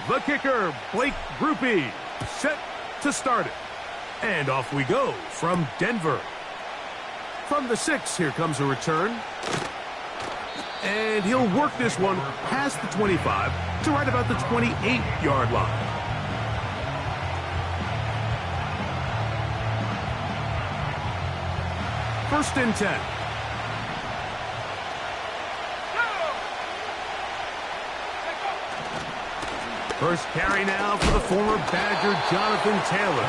The kicker, Blake Groupie, set to start it. And off we go from Denver. From the 6, here comes a return. And he'll work this one past the 25 to right about the 28-yard line. First and 10. First carry now for the former Badger, Jonathan Taylor.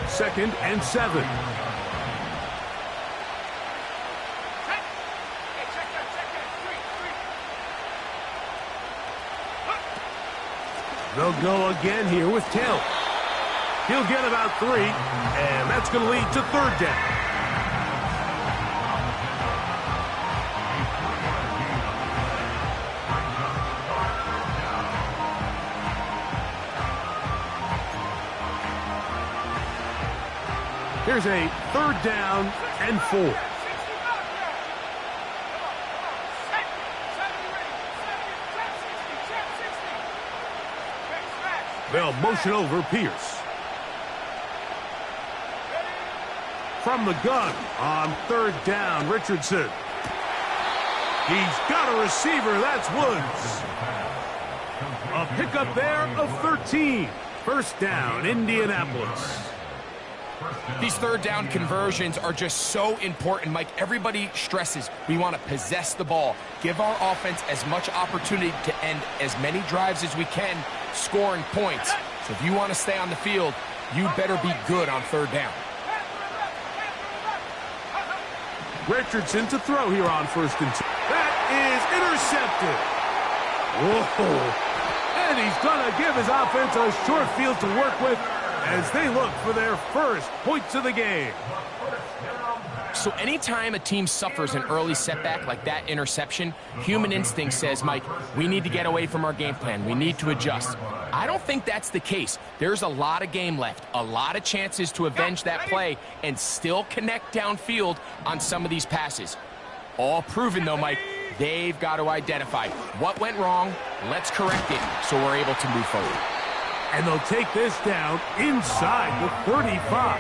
Second and 7. They'll go again here with Taylor. He'll get about 3, and that's going to lead to third down. Here's a third down and 4. They'll motion over Pierce. From the gun on third down, Richardson. He's got a receiver. That's Woods. A pickup there of 13. First down, Indianapolis. These third down conversions are just so important, Mike. Everybody stresses we want to possess the ball, give our offense as much opportunity to end as many drives as we can, scoring points. So if you want to stay on the field, you better be good on third down. Richardson to throw here on first and 2. That is intercepted. Whoa. And he's going to give his offense a short field to work with as they look for their first points of the game. So anytime a team suffers an early setback like that interception, human instinct says, Mike, we need to get away from our game plan. We need to adjust. I don't think that's the case. There's a lot of game left, a lot of chances to avenge that play and still connect downfield on some of these passes. All proven, though, Mike, they've got to identify what went wrong, let's correct it so we're able to move forward. And they'll take this down inside the 35.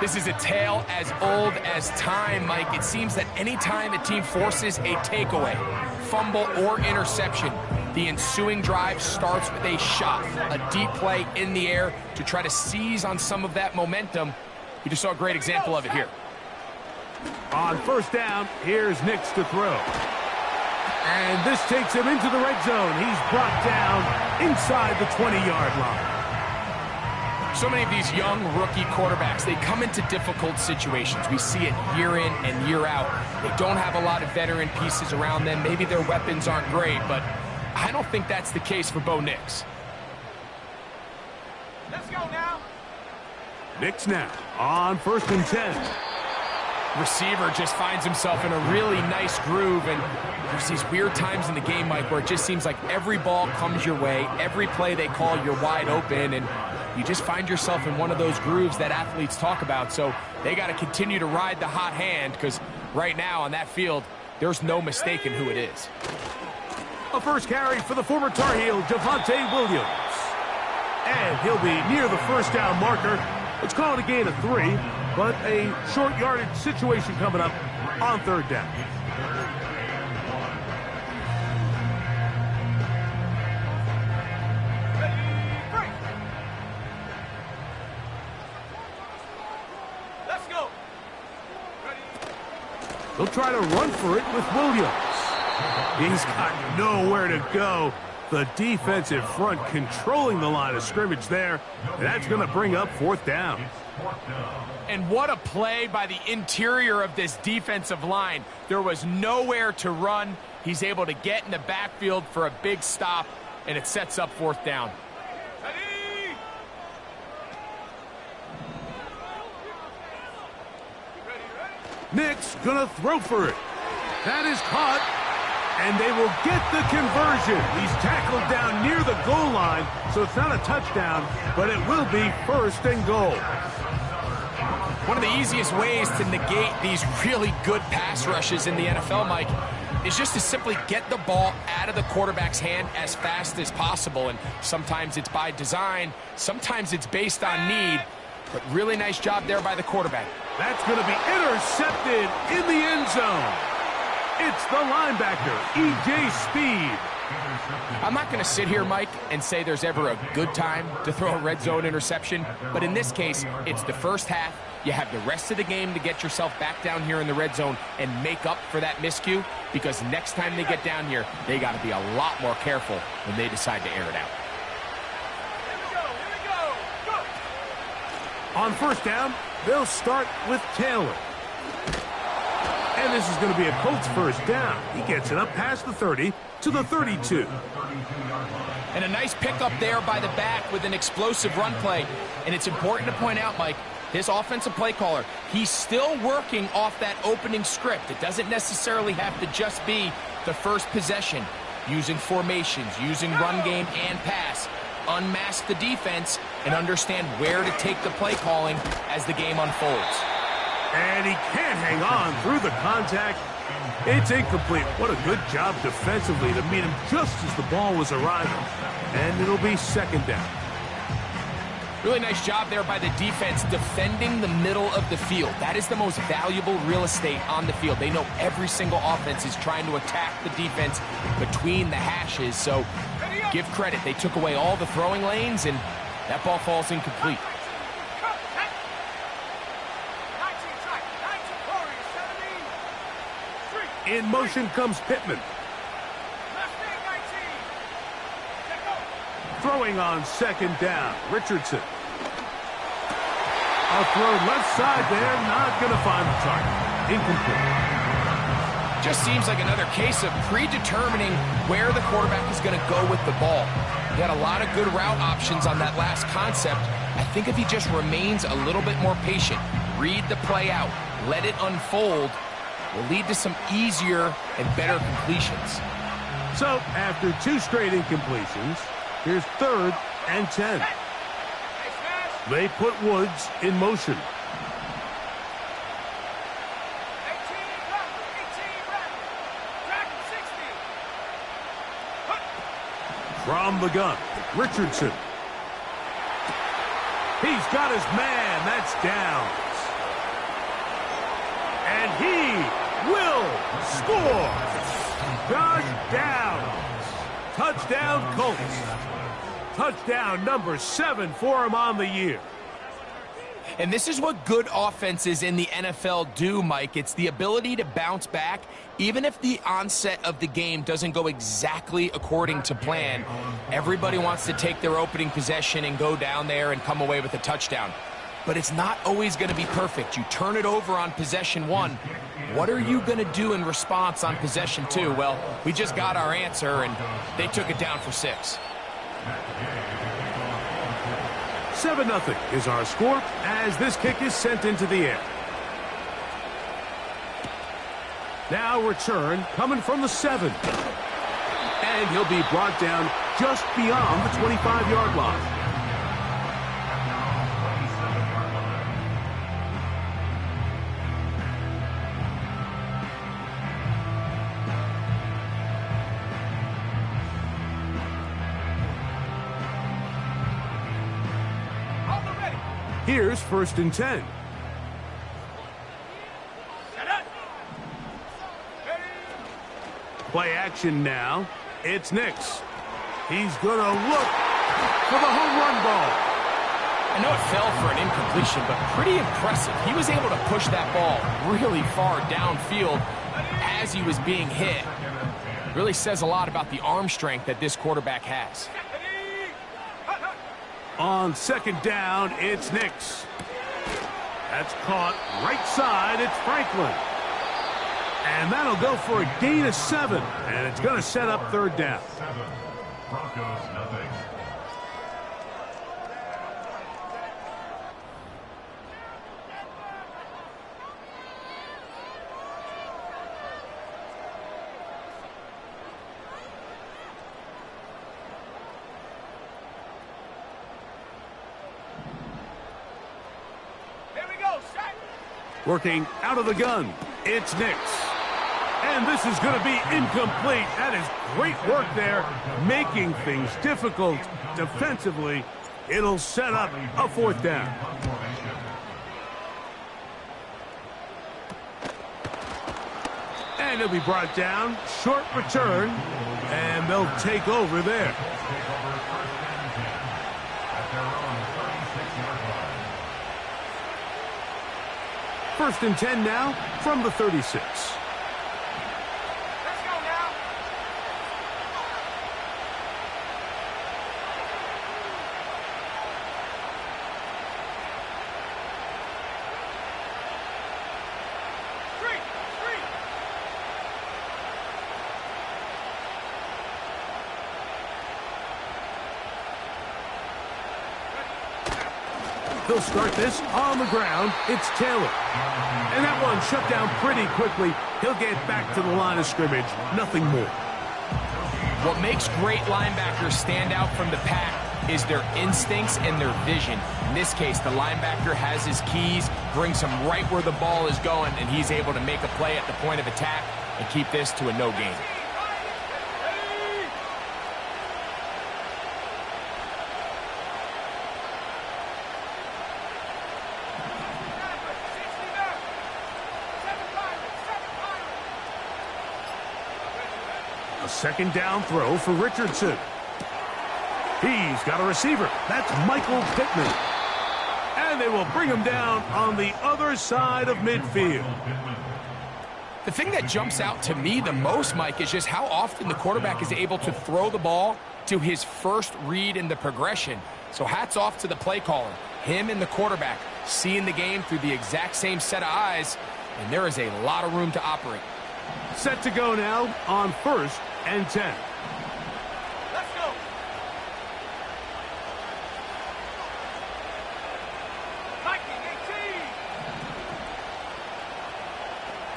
This is a tale as old as time, Mike. It seems that anytime a team forces a takeaway, fumble, or interception, the ensuing drive starts with a shot, a deep play in the air to try to seize on some of that momentum. You just saw a great example of it here. On first down, here's Nix to throw. And this takes him into the red zone. He's brought down inside the 20-yard line. So many of these young rookie quarterbacks, they come into difficult situations. We see it year in and year out. They don't have a lot of veteran pieces around them. Maybe their weapons aren't great, but I don't think that's the case for Bo Nix. Let's go now. Nix now on first and 10. Receiver just finds himself in a really nice groove, and there's these weird times in the game, Mike, where it just seems like every ball comes your way, every play they call, you're wide open, and you just find yourself in one of those grooves that athletes talk about. So they got to continue to ride the hot hand, because right now on that field, there's no mistaking who it is. A first carry for the former Tar Heel, Javonte Williams. And he'll be near the first down marker. Let's call it a gain of 3, but a short yardage situation coming up on third down. Let's go. They'll try to run for it with Williams. He's got nowhere to go. The defensive front controlling the line of scrimmage there. And that's going to bring up fourth down. And what a play by the interior of this defensive line. There was nowhere to run. He's able to get in the backfield for a big stop, and it sets up fourth down. Ready. Nix going to throw for it. That is caught. And they will get the conversion. He's tackled down near the goal line, so it's not a touchdown, but it will be first and goal. One of the easiest ways to negate these really good pass rushes in the NFL, Mike, is just to simply get the ball out of the quarterback's hand as fast as possible. And sometimes it's by design, sometimes it's based on need, but really nice job there by the quarterback. That's going to be intercepted in the end zone. It's the linebacker, E.J. Speed. I'm not going to sit here, Mike, and say there's ever a good time to throw a red zone interception, but in this case, it's the first half. You have the rest of the game to get yourself back down here in the red zone and make up for that miscue, because next time they get down here, they got to be a lot more careful when they decide to air it out. On first down, they'll start with Taylor. And this is going to be a Colts first down. He gets it up past the 30 to the 32. And a nice pickup there by the back with an explosive run play. And it's important to point out, Mike, his offensive play caller, he's still working off that opening script. It doesn't necessarily have to just be the first possession. Using formations, using run game and pass. Unmask the defense and understand where to take the play calling as the game unfolds. And he can't hang on through the contact. It's incomplete. What a good job defensively to meet him just as the ball was arriving. And it'll be second down. Really nice job there by the defense defending the middle of the field. That is the most valuable real estate on the field. They know every single offense is trying to attack the defense between the hashes. So give credit. They took away all the throwing lanes, and that ball falls incomplete. In motion comes Pittman. Throwing on second down, Richardson. A throw left side there, not going to find the target. Incomplete. Just seems like another case of predetermining where the quarterback is going to go with the ball. He had a lot of good route options on that last concept. I think if he just remains a little bit more patient, read the play out, let it unfold, will lead to some easier and better completions. So, after two straight incompletions, here's 3rd and 10. They put Woods in motion. From the gun, Richardson. He's got his man. That's Downs. And he will score. Josh Downs. Touchdown, Colts. Touchdown number 7 for him on the year. And this is what good offenses in the NFL do, Mike. It's the ability to bounce back, even if the onset of the game doesn't go exactly according to plan. Everybody wants to take their opening possession and go down there and come away with a touchdown. But it's not always going to be perfect. You turn it over on possession 1. What are you going to do in response on possession 2? Well, we just got our answer, and they took it down for 6. 7-0 is our score as this kick is sent into the air. Now return coming from the 7. And he'll be brought down just beyond the 25-yard line. Here's 1st and 10. Play action now. It's Nix. He's going to look for the home run ball. I know it fell for an incompletion, but pretty impressive. He was able to push that ball really far downfield as he was being hit. Really says a lot about the arm strength that this quarterback has. On 2nd down, it's Nix. That's caught right side. It's Franklin. And that'll go for a gain of 7. And it's going to set up 3rd down. Here we go, set. Working out of the gun, it's Nix. And this is going to be incomplete. That is great work there, making things difficult defensively. It'll set up a 4th down. And it'll be brought down. Short return. And they'll take over there. First and 10 now from the 36. They'll start this on the ground. It's Taylor. And that one shut down pretty quickly. He'll get back to the line of scrimmage. Nothing more. What makes great linebackers stand out from the pack is their instincts and their vision. In this case, the linebacker has his keys, brings him right where the ball is going, and he's able to make a play at the point of attack and keep this to a no gain. A 2nd down throw for Richardson. He's got a receiver. That's Michael Pittman. And they will bring him down on the other side of midfield. The thing that jumps out to me the most, Mike, is just how often the quarterback is able to throw the ball to his first read in the progression. So hats off to the play caller. Him and the quarterback seeing the game through the exact same set of eyes, and there is a lot of room to operate. Set to go now on 1st and 10. Let's go.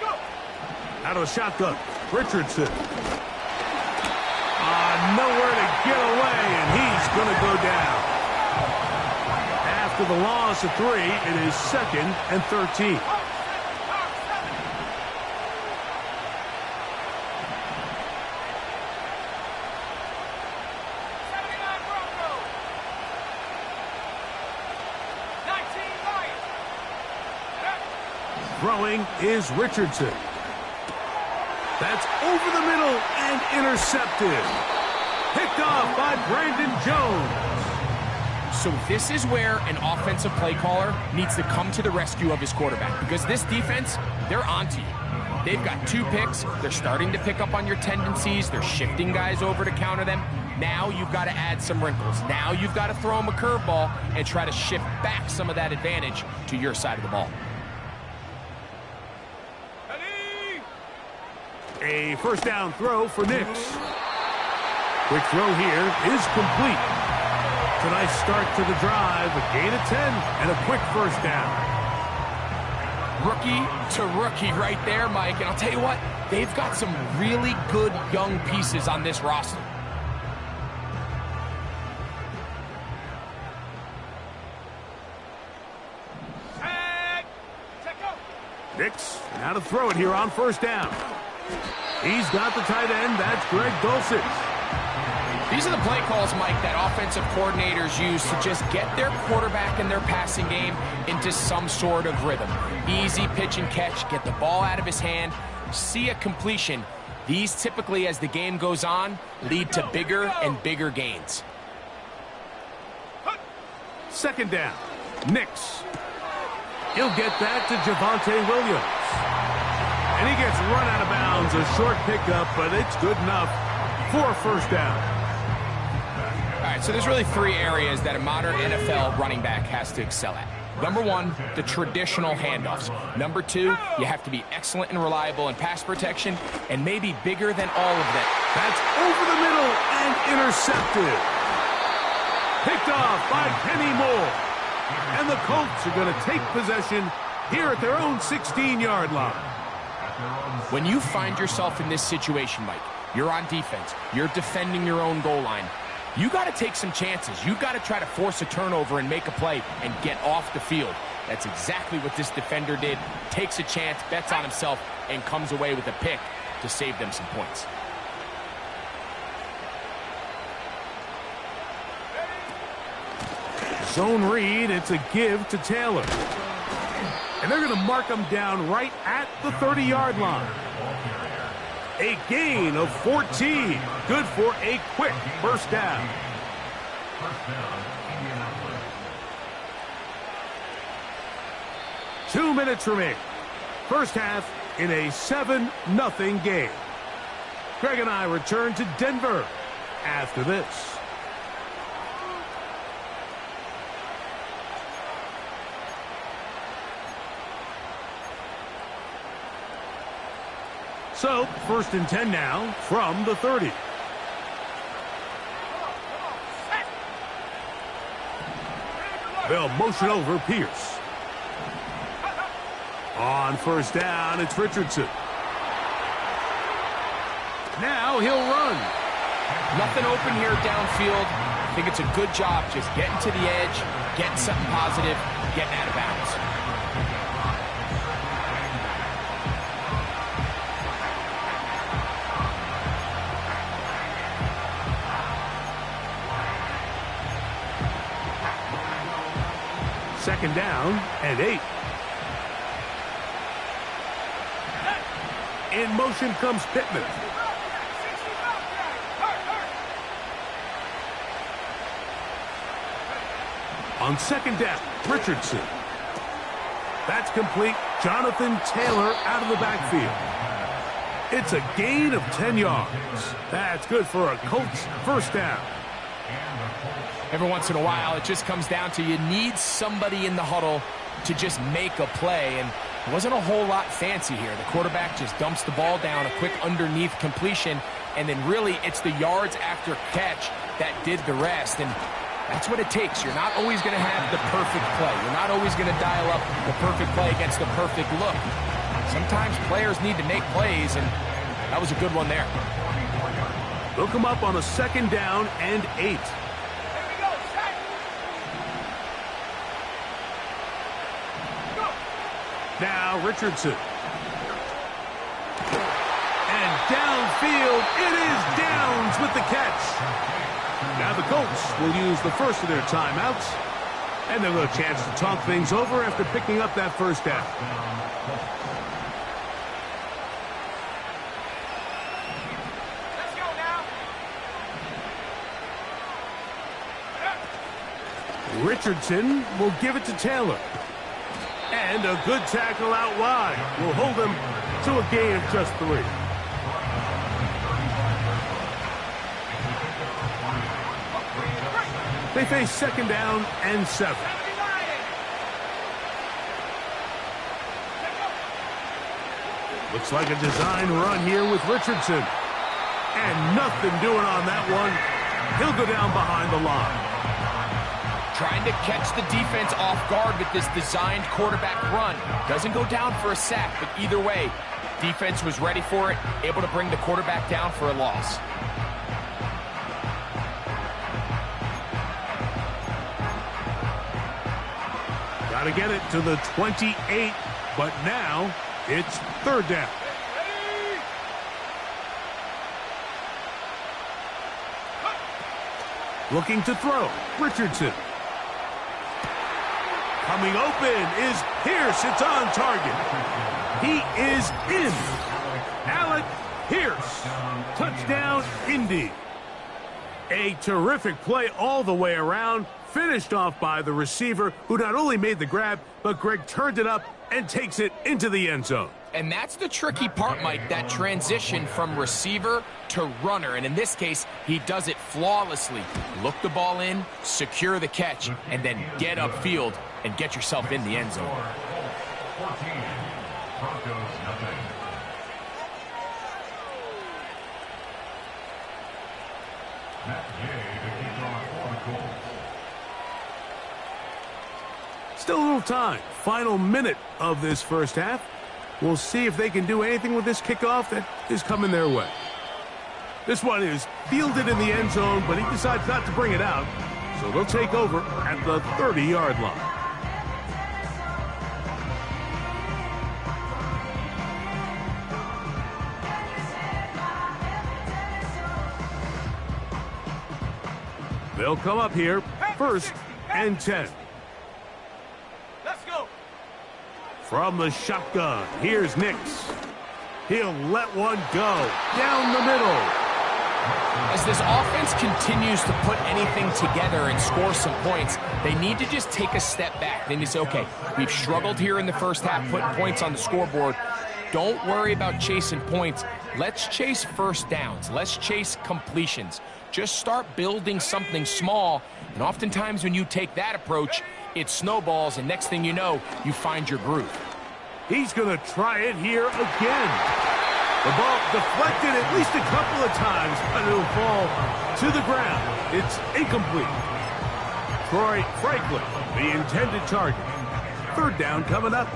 Go. Out of the shotgun, Richardson. Nowhere to get away, and he's going to go down. After the loss of 3, it is 2nd and 13. Throwing is Richardson. That's over the middle and intercepted. Picked off by Brandon Jones. So this is where an offensive play caller needs to come to the rescue of his quarterback, because this defense, they're onto you. They've got 2 picks. They're starting to pick up on your tendencies. They're shifting guys over to counter them. Now you've got to add some wrinkles. Now you've got to throw them a curveball and try to shift back some of that advantage to your side of the ball. A 1st down throw for Nix. Quick throw here is complete. It's a nice start to the drive. A gain of 10 and a quick 1st down. Rookie to rookie right there, Mike. And I'll tell you what, they've got some really good young pieces on this roster. Nix, now to throw it here on 1st down. He's got the tight end. That's Greg Dulcich. These are the play calls, Mike, that offensive coordinators use to just get their quarterback and their passing game into some sort of rhythm. Easy pitch and catch, get the ball out of his hand, see a completion. These typically, as the game goes on, lead to bigger and bigger gains. 2nd down. Nix. He'll get that to Javonte Williams. And he gets run out of bounds. A short pickup, but it's good enough for a 1st down. All right, so there's really 3 areas that a modern NFL running back has to excel at. Number 1, the traditional handoffs. Number 2, you have to be excellent and reliable in pass protection, and maybe bigger than all of that. That's over the middle and intercepted. Picked off by Kenny Moore. And the Colts are going to take possession here at their own 16-yard line. When you find yourself in this situation, Mike, you're on defense, you're defending your own goal line, you got to take some chances. You got to try to force a turnover and make a play and get off the field. That's exactly what this defender did. Takes a chance, bets on himself, and comes away with a pick to save them some points. Zone read, it's a give to Taylor. And they're going to mark him down right at the 30-yard line. A gain of 14. Good for a quick first down. 2 minutes remaining. First half in a 7-0 game. Greg and I return to Denver after this. So, 1st and 10 now from the 30. They'll motion over Pierce. On 1st down, it's Richardson. Now he'll run. Nothing open here downfield. I think it's a good job just getting to the edge, getting something positive, getting out of bounds. Second down and 8. In motion comes Pittman. On 2nd down, Richardson. That's complete. Jonathan Taylor out of the backfield. It's a gain of 10 yards. That's good for a Colts first down. Every once in a while, it just comes down to you need somebody in the huddle to just make a play, and it wasn't a whole lot fancy here. The quarterback just dumps the ball down, a quick underneath completion, and then really it's the yards after catch that did the rest, and that's what it takes. You're not always going to have the perfect play. You're not always going to dial up the perfect play against the perfect look. Sometimes players need to make plays, and that was a good one there. They'll come up on a 2nd down and 8. Now Richardson. And downfield, it is Downs with the catch. Now the Colts will use the first of their timeouts, and they'll have a chance to talk things over after picking up that first down. Let's go now. Richardson will give it to Taylor. And a good tackle out wide will hold them to a gain of just 3. They face 2nd down and 7. Looks like a design run here with Richardson. And nothing doing on that one. He'll go down behind the line. Trying to catch the defense off guard with this designed quarterback run. Doesn't go down for a sack, but either way, defense was ready for it, able to bring the quarterback down for a loss. Got to get it to the 28, but now it's 3rd down. Looking to throw, Richardson. Coming open is Pierce. It's on target. He is in. Alec Pierce. Touchdown, Indy. A terrific play all the way around. Finished off by the receiver, who not only made the grab, but Greg turned it up and takes it into the end zone. And that's the tricky part, Mike, that transition from receiver to runner. And in this case, he does it flawlessly. Look the ball in, secure the catch, and then get upfield and get yourself in the end zone. 14, Broncos nothing. Matt Gay to keep on for the Colts. Still a little time. Final minute of this first half. We'll see if they can do anything with this kickoff that is coming their way. This one is fielded in the end zone, but he decides not to bring it out. So they'll take over at the 30-yard line. They'll come up here, 1st and 10. Let's go. From the shotgun, here's Nix. He'll let one go down the middle. As this offense continues to put anything together and score some points, they need to just take a step back. They need to say, okay, we've struggled here in the first half, putting points on the scoreboard. Don't worry about chasing points. Let's chase first downs. Let's chase completions. Just start building something small, and oftentimes when you take that approach, it snowballs, and next thing you know, you find your groove. He's going to try it here again. The ball deflected at least a couple of times, but it'll fall to the ground. It's incomplete. Troy Franklin, the intended target. 3rd down coming up.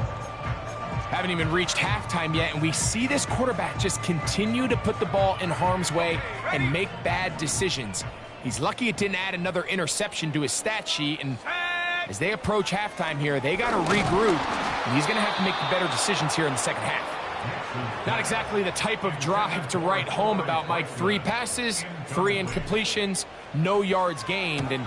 Haven't even reached halftime yet, and we see this quarterback just continue to put the ball in harm's way and make bad decisions. He's lucky it didn't add another interception to his stat sheet, and as they approach halftime here, they got to regroup, and he's going to have to make the better decisions here in the second half. Not exactly the type of drive to write home about, Mike. 3 passes, 3 incompletions, no yards gained, and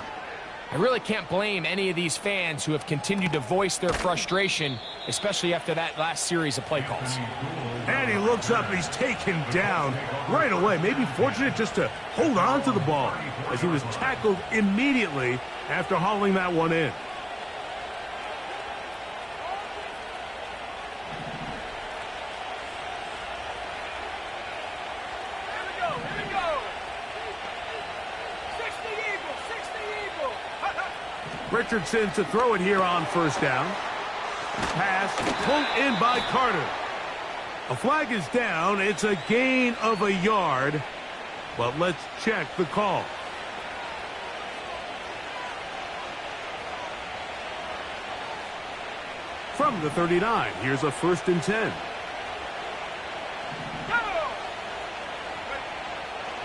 I really can't blame any of these fans who have continued to voice their frustration, especially after that last series of play calls. And he looks up, and he's taken down right away. Maybe fortunate just to hold on to the ball as he was tackled immediately after hauling that one in. Richardson to throw it here on 1st down. Pass pulled in by Carter. A flag is down. It's a gain of a yard. But let's check the call. From the 39, here's a 1st and 10.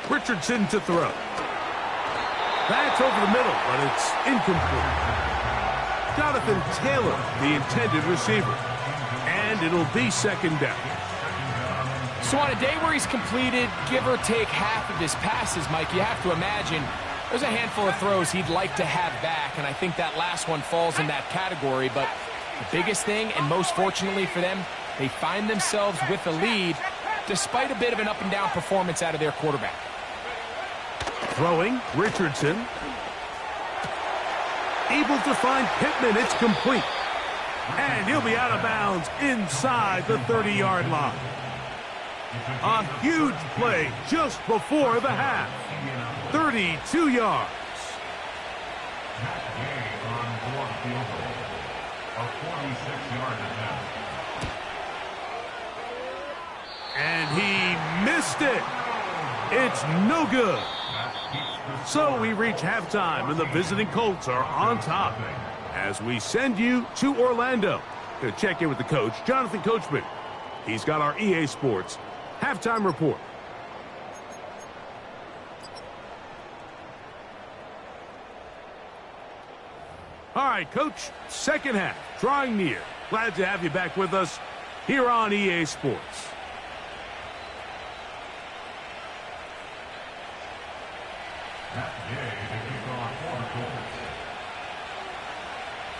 Richardson to throw. That's over the middle, but it's incomplete. Jonathan Taylor, the intended receiver. And it'll be 2nd down. So on a day where he's completed, give or take half of his passes, Mike, you have to imagine there's a handful of throws he'd like to have back, and I think that last one falls in that category. But the biggest thing, and most fortunately for them, they find themselves with the lead despite a bit of an up-and-down performance out of their quarterback. Throwing, Richardson. Able to find Pittman. It's complete. And he'll be out of bounds inside the 30-yard line. A huge play just before the half. 32 yards. And he missed it. It's no good. So we reach halftime, and the visiting Colts are on top as we send you to Orlando to check in with the coach, Jonathan Coachman. He's got our EA Sports halftime report. All right, Coach, second half, drawing near. Glad to have you back with us here on EA Sports.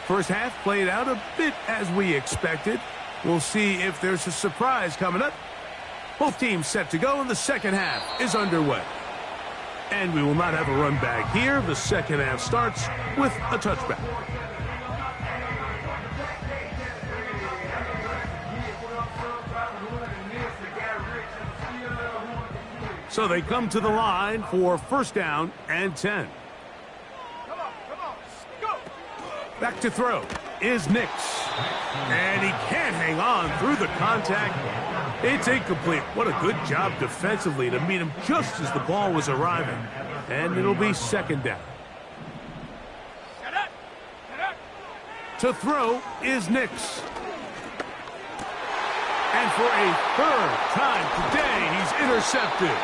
First half played out a bit as we expected. We'll see if there's a surprise coming up. Both teams set to go, and the second half is underway. And we will not have a run back here. The second half starts with a touchback. So they come to the line for 1st down and 10. Back to throw is Nix. And he can't hang on through the contact. It's incomplete. What a good job defensively to meet him just as the ball was arriving. And it'll be 2nd down. To throw is Nix. And for a 3rd time today, he's intercepted.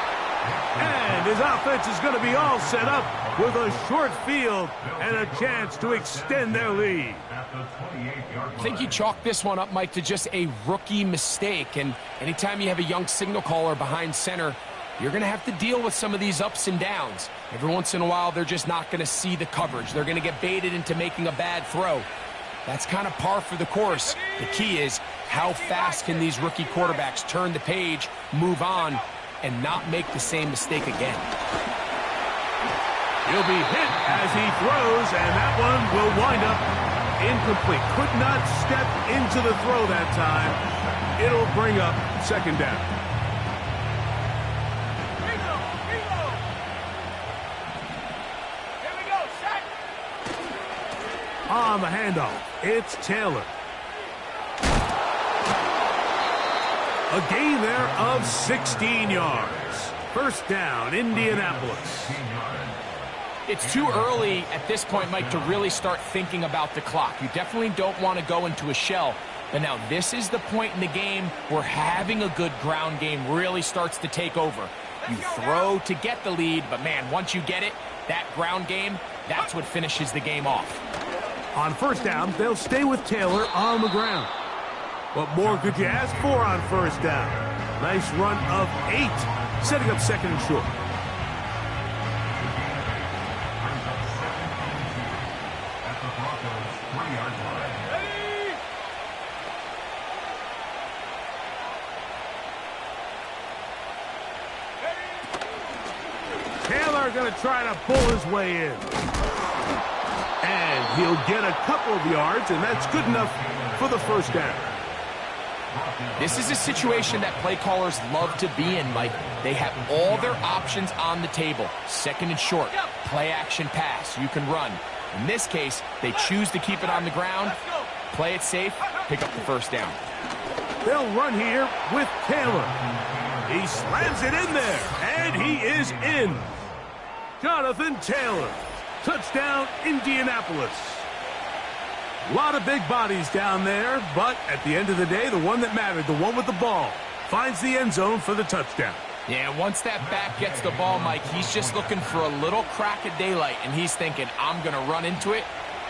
And his offense is going to be all set up with a short field and a chance to extend their lead. I think you chalk this one up, Mike, to just a rookie mistake. And anytime you have a young signal caller behind center, you're going to have to deal with some of these ups and downs. Every once in a while, they're just not going to see the coverage. They're going to get baited into making a bad throw. That's kind of par for the course. The key is, how fast can these rookie quarterbacks turn the page, move on, and not make the same mistake again? He'll be hit as he throws, and that one will wind up incomplete. Could not step into the throw that time. It'll bring up second down. Here we go, set. On the handoff, it's Taylor. A gain there of 16 yards. First down, Indianapolis. It's too early at this point, Mike, to really start thinking about the clock. You definitely don't want to go into a shell. But now this is the point in the game where having a good ground game really starts to take over. You throw to get the lead, but man, once you get it, that ground game, that's what finishes the game off. On first down, they'll stay with Taylor on the ground. What more could you ask for on first down? Nice run of 8, setting up second and short. Taylor going to try to pull his way in. And he'll get a couple of yards, and that's good enough for the first down. This is a situation that play callers love to be in, Mike. They have all their options on the table. Second and short, play action pass, you can run. In this case, they choose to keep it on the ground, play it safe, pick up the first down. They'll run here with Taylor. He slams it in there, and he is in. Jonathan Taylor, touchdown Indianapolis. A lot of big bodies down there, but at the end of the day, the one that mattered, the one with the ball, finds the end zone for the touchdown. Yeah, once that back gets the ball, Mike, he's just looking for a little crack of daylight, and he's thinking, I'm going to run into it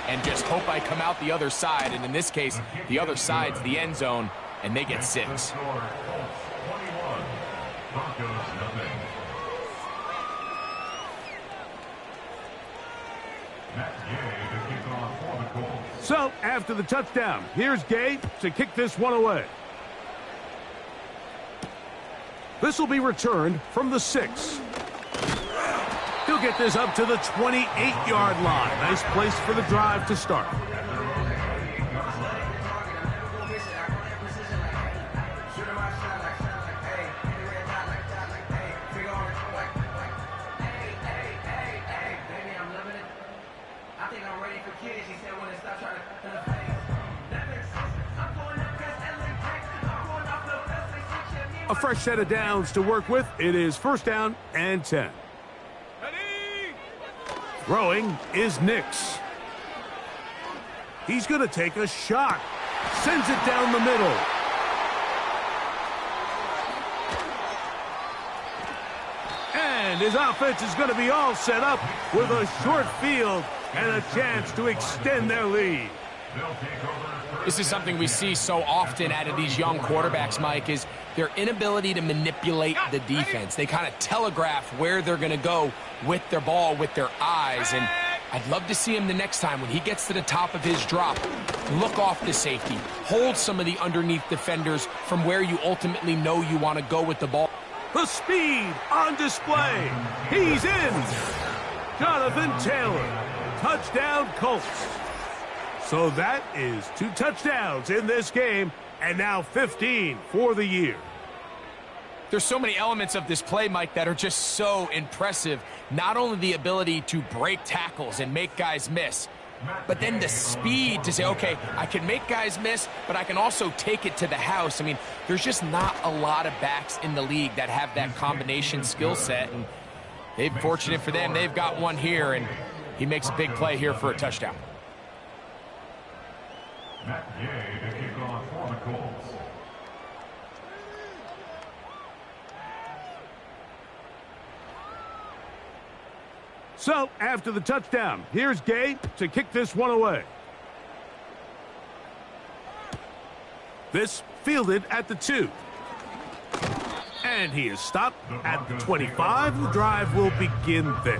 and just hope I come out the other side. And in this case, the other side's the end zone, and they get 6. So, after the touchdown, here's Gay to kick this one away. This will be returned from the 6. He'll get this up to the 28-yard line. Nice place for the drive to start. A fresh set of downs to work with. It is first down and 10. Ready? Throwing is Nix. He's going to take a shot. Sends it down the middle. And his offense is going to be all set up with a short field and a chance to extend their lead. This is something we see so often out of these young quarterbacks, Mike, is their inability to manipulate the defense. They kind of telegraph where they're going to go with their ball, with their eyes. And I'd love to see him the next time when he gets to the top of his drop. Look off the safety. Hold some of the underneath defenders from where you ultimately know you want to go with the ball. The speed on display. He's in. Jonathan Taylor. Touchdown Colts. So that is 2 touchdowns in this game, and now 15 for the year. There's so many elements of this play, Mike, that are just so impressive. Not only the ability to break tackles and make guys miss, but then the speed to say, okay, I can make guys miss, but I can also take it to the house. I mean, there's just not a lot of backs in the league that have that combination skill set, and they're fortunate for them. They've got one here, and he makes a big play here for a touchdown. Matt Gay to kick off for the Colts. So, after the touchdown, here's Gay to kick this one away. This fielded at the 2. And And he is stopped at the 25. The drive will begin there.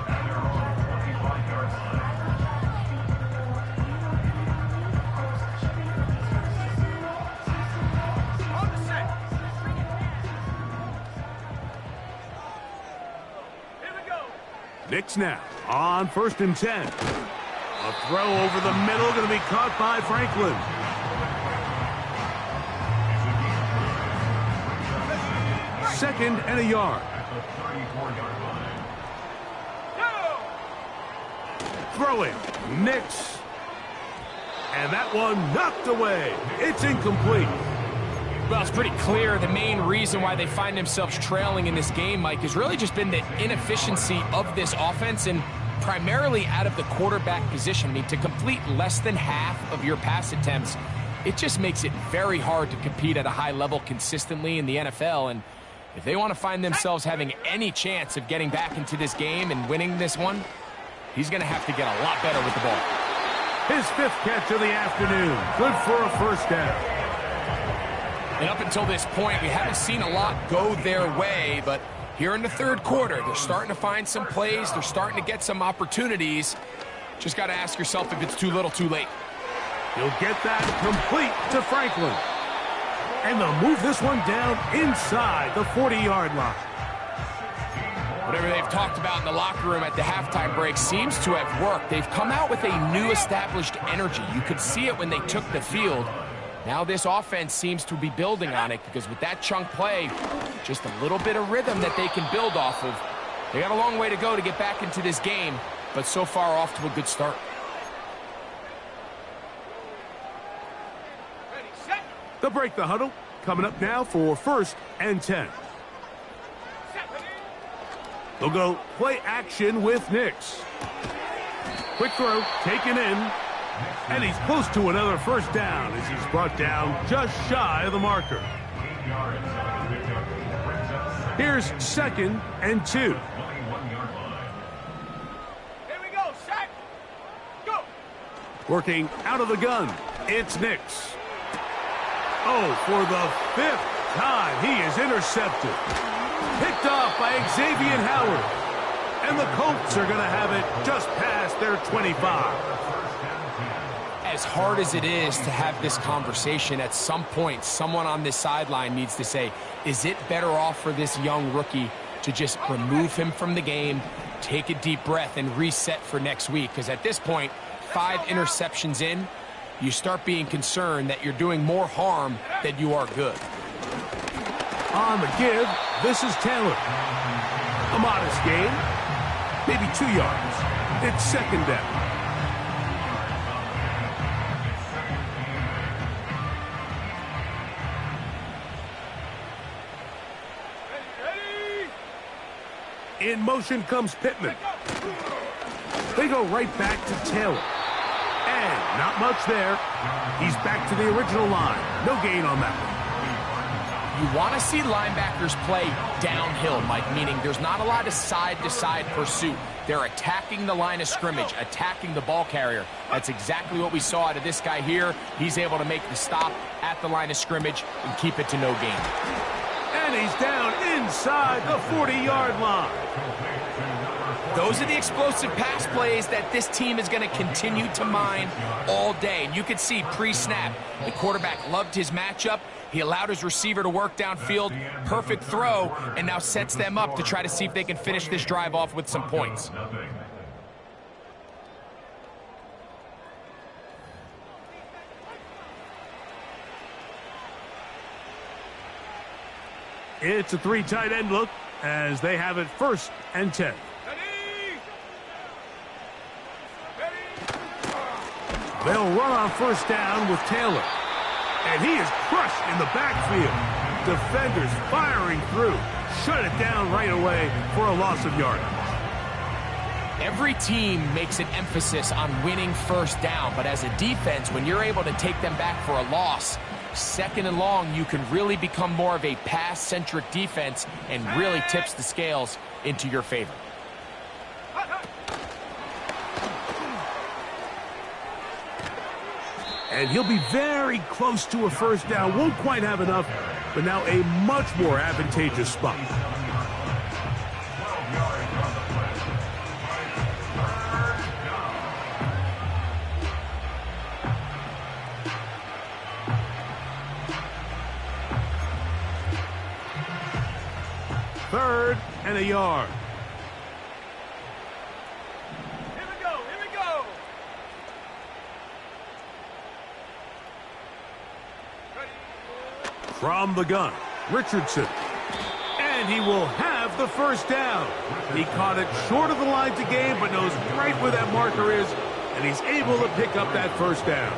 Knicks now on 1st and 10. A throw over the middle, going to be caught by Franklin. Second and a yard. Throwing, Knicks. And that one knocked away. It's incomplete. Well, it's pretty clear the main reason why they find themselves trailing in this game, Mike, has really just been the inefficiency of this offense and primarily out of the quarterback position. I mean, to complete less than half of your pass attempts, it just makes it very hard to compete at a high level consistently in the NFL. And if they want to find themselves having any chance of getting back into this game and winning this one, he's going to have to get a lot better with the ball. His 5th catch of the afternoon. Good for a first down. And up until this point, we haven't seen a lot go their way, but here in the 3rd quarter, they're starting to find some plays. They're starting to get some opportunities. Just got to ask yourself if it's too little, too late. He'll get that complete to Franklin. And they'll move this one down inside the 40-yard line. Whatever they've talked about in the locker room at the halftime break seems to have worked. They've come out with a new established energy. You could see it when they took the field. Now this offense seems to be building on it because with that chunk play, just a little bit of rhythm that they can build off of. They got a long way to go to get back into this game, but so far off to a good start. They'll break the huddle. Coming up now for 1st and 10. They'll go play action with Knicks. Quick throw, taken in. And he's close to another first down as he's brought down just shy of the marker. Here's 2nd and 2. Here we go, sack. Go. Working out of the gun, it's Knicks. Oh, for the 5th time, he is intercepted. Picked off by Xavier Howard. And the Colts are going to have it just past their 25. As hard as it is to have this conversation, at some point, someone on this sideline needs to say, is it better off for this young rookie to just remove him from the game, take a deep breath, and reset for next week? Because at this point, 5 interceptions in, you start being concerned that you're doing more harm than you are good. On the give, this is Taylor. A modest gain, maybe 2 yards. It's 2nd down. In motion comes Pittman. They go right back to Taylor. And not much there. He's back to the original line. No gain on that one. You want to see linebackers play downhill, Mike, meaning there's not a lot of side-to-side pursuit. They're attacking the line of scrimmage, attacking the ball carrier. That's exactly what we saw out of this guy here. He's able to make the stop at the line of scrimmage and keep it to no gain. And he's down inside the 40-yard line. Those are the explosive pass plays that this team is going to continue to mine all day. And you can see pre-snap, the quarterback loved his matchup. He allowed his receiver to work downfield, perfect throw, and now sets them up to try to see if they can finish this drive off with some points. It's a 3 tight end look as they have it 1st and 10. They'll run on 1st down with Taylor. And he is crushed in the backfield. Defenders firing through. Shut it down right away for a loss of yardage. Every team makes an emphasis on winning 1st down, but as a defense, when you're able to take them back for a loss, 2nd and long, you can really become more of a pass-centric defense and really tips the scales into your favor. And he'll be very close to a 1st down. Won't quite have enough but now a much more advantageous spot. Third and a yard. Here we go, here we go. Ready. From the gun, Richardson. And he will have the first down. He caught it short of the line to gain, but knows right where that marker is, and he's able to pick up that first down.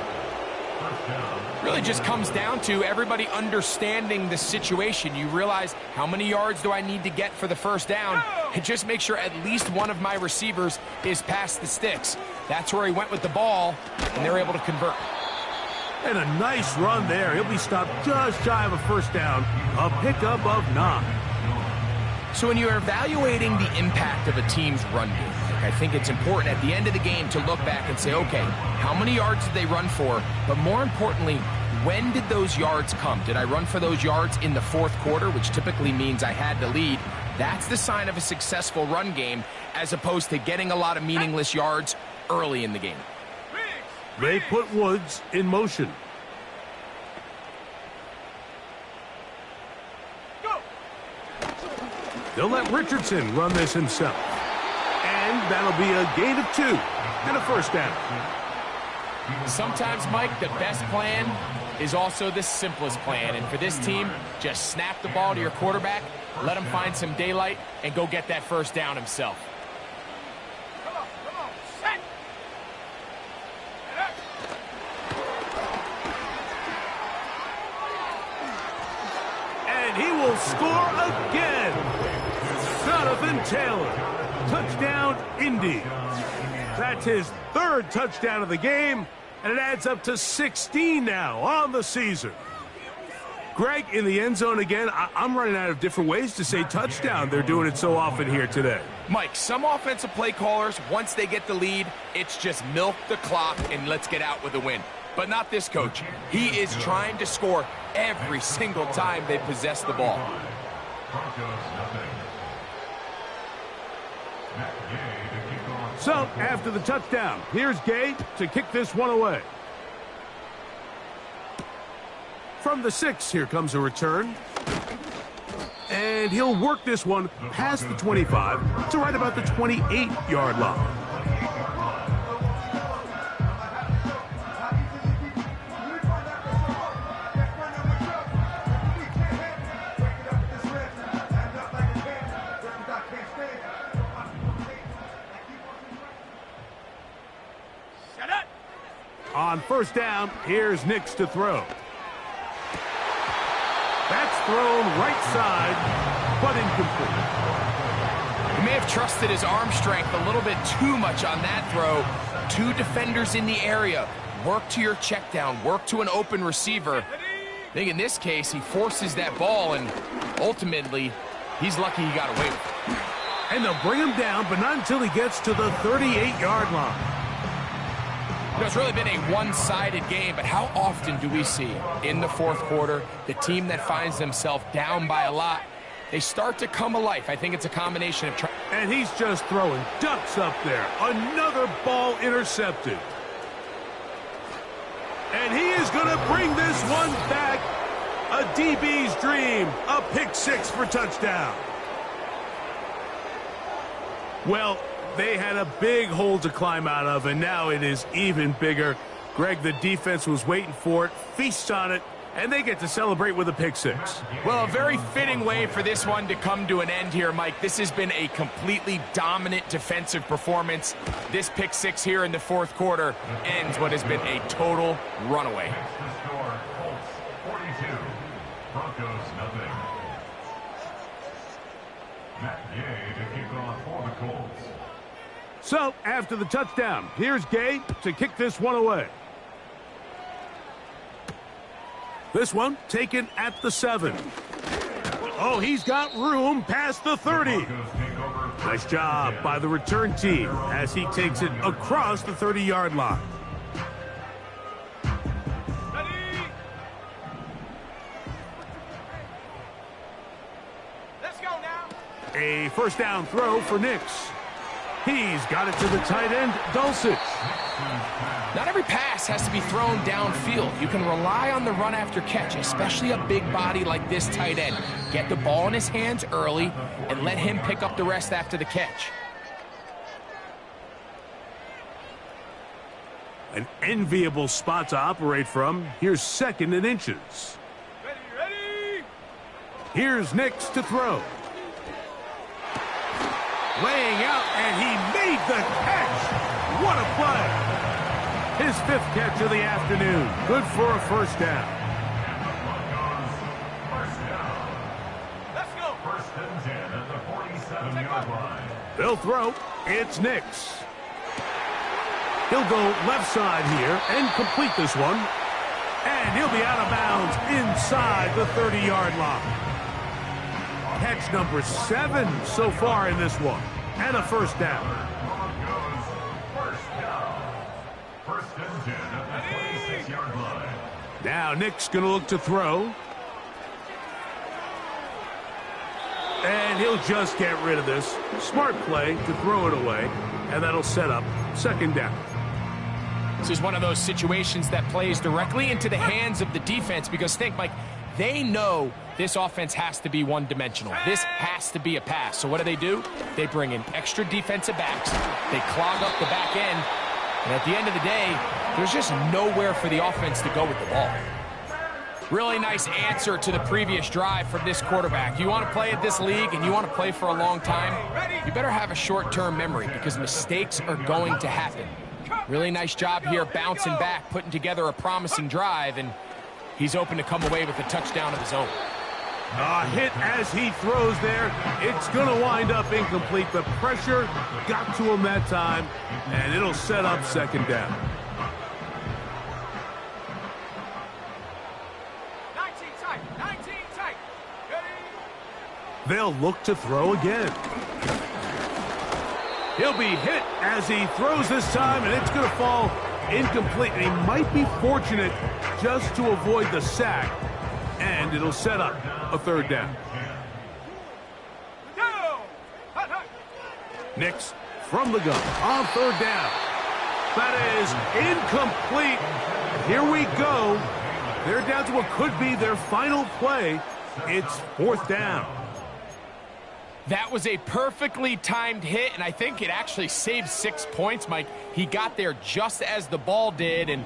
Really just comes down to everybody understanding the situation. You realize, how many yards do I need to get for the first down? And just make sure at least one of my receivers is past the sticks. That's where he went with the ball, and they're able to convert. And a nice run there. He'll be stopped just shy of a first down. A pickup of 9. So when you're evaluating the impact of a team's run game, I think it's important at the end of the game to look back and say, okay, how many yards did they run for? But more importantly, when did those yards come? Did I run for those yards in the fourth quarter, which typically means I had the lead? That's the sign of a successful run game, as opposed to getting a lot of meaningless yards early in the game. They put Woods in motion. Go. They'll let Richardson run this himself. And that'll be a gain of 2 and a first down. Sometimes, Mike, the best plan is also the simplest plan. And for this team, just snap the ball to your quarterback, let him find some daylight, and go get that first down himself. Come on, set. And he will score again. Jonathan Taylor. Touchdown, Indy. That's his 3rd touchdown of the game, and it adds up to 16 now on the season. Greg, in the end zone again. I'm running out of different ways to say touchdown. They're doing it so often here today. Mike, some offensive play callers, once they get the lead, it's just milk the clock and let's get out with a win. But not this coach. He is trying to score every single time they possess the ball. So, after the touchdown, here's Gay to kick this one away. From the 6, here comes a return. And he'll work this one past the 25 to right about the 28-yard line. On first down, here's Nix to throw. That's thrown right side, but incomplete. He may have trusted his arm strength a little bit too much on that throw. 2 defenders in the area. Work to your check down. Work to an open receiver. I think in this case, he forces that ball, and ultimately, he's lucky he got away with it. And they'll bring him down, but not until he gets to the 38-yard line. You know, it's really been a one-sided game, but how often do we see in the fourth quarter the team that finds themselves down by a lot, they start to come alive? I think it's a combination of... And he's just throwing ducks up there. Another ball intercepted. And he is going to bring this one back. A DB's dream. A pick 6 for touchdown. Well, they had a big hole to climb out of, and now it is even bigger. Greg, the defense was waiting for it, feasts on it, and they get to celebrate with a pick 6. Well, a very fitting way for this one to come to an end here, Mike. This has been a completely dominant defensive performance. This pick 6 here in the fourth quarter ends what has been a total runaway. So, after the touchdown, here's Gay to kick this one away. This one taken at the 7. Oh, he's got room past the 30. Nice job by the return team as he takes it across the 30-yard line. A first down throw for Nix. He's got it to the tight end, Dulcich. Not every pass has to be thrown downfield. You can rely on the run after catch, especially a big body like this tight end. Get the ball in his hands early and let him pick up the rest after the catch. An enviable spot to operate from. Here's 2nd and inches. Ready. Here's Nix to throw. Laying out, and he made the catch. What a play. His 5th catch of the afternoon. Good for a first down. Let's go. 1st and 10 at the 47-yard line. They'll throw. It's Nix. He'll go left side here and complete this one. And he'll be out of bounds inside the 30-yard line. Catch number 7 so far in this one. And a first down. 1st and 10 at the 26-yard line. Now Nick's going to look to throw. And he'll just get rid of this. Smart play to throw it away. And that'll set up 2nd down. This is one of those situations that plays directly into the hands of the defense because think, Mike, they know this offense has to be one-dimensional. This has to be a pass. So what do? They bring in extra defensive backs. They clog up the back end. And at the end of the day, there's just nowhere for the offense to go with the ball. Really nice answer to the previous drive from this quarterback. You want to play at this league and you want to play for a long time, you better have a short-term memory because mistakes are going to happen. Really nice job here bouncing back, putting together a promising drive, and he's open to come away with a touchdown of his own. A hit as he throws there. It's going to wind up incomplete. The pressure got to him that time, and it'll set up 2nd down. 19 tight. Ready. They'll look to throw again. He'll be hit as he throws this time, and it's going to fall incomplete. And he might be fortunate just to avoid the sack, and it'll set up a 3rd down. Go. Nix from the gun on 3rd down. That is incomplete. Here we go. They're down to what could be their final play. It's 4th down. That was a perfectly timed hit, and I think it actually saved 6 points, Mike. He got there just as the ball did, and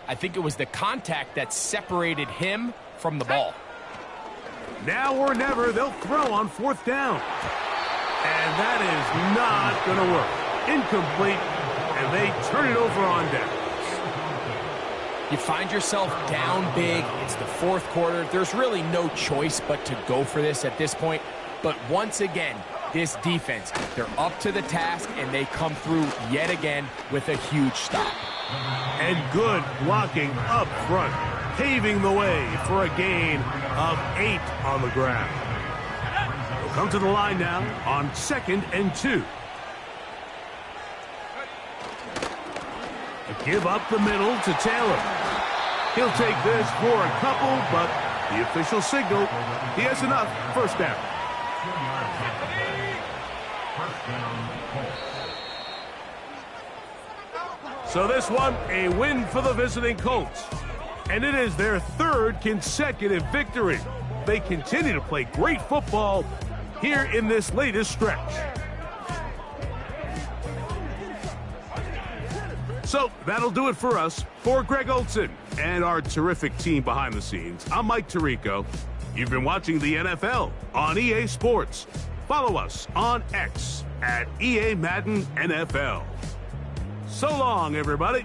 I think it was the contact that separated him from the ball. Now or never, they'll throw on 4th down. And that is not going to work. Incomplete, and they turn it over on down. You find yourself down big. It's the 4th quarter. There's really no choice but to go for this at this point. But once again, this defense, they're up to the task, and they come through yet again with a huge stop. And good blocking up front, paving the way for a gain of 8 on the ground. They'll come to the line now on 2nd and 2. A give up the middle to Taylor. He'll take this for a couple, but the official signal, he has enough. 1st down. So this one, a win for the visiting Colts. And it is their 3rd consecutive victory. They continue to play great football here in this latest stretch. So that'll do it for us. For Greg Olson and our terrific team behind the scenes, I'm Mike Tirico. You've been watching the NFL on EA Sports. Follow us on X at EA Madden NFL. So long, everybody.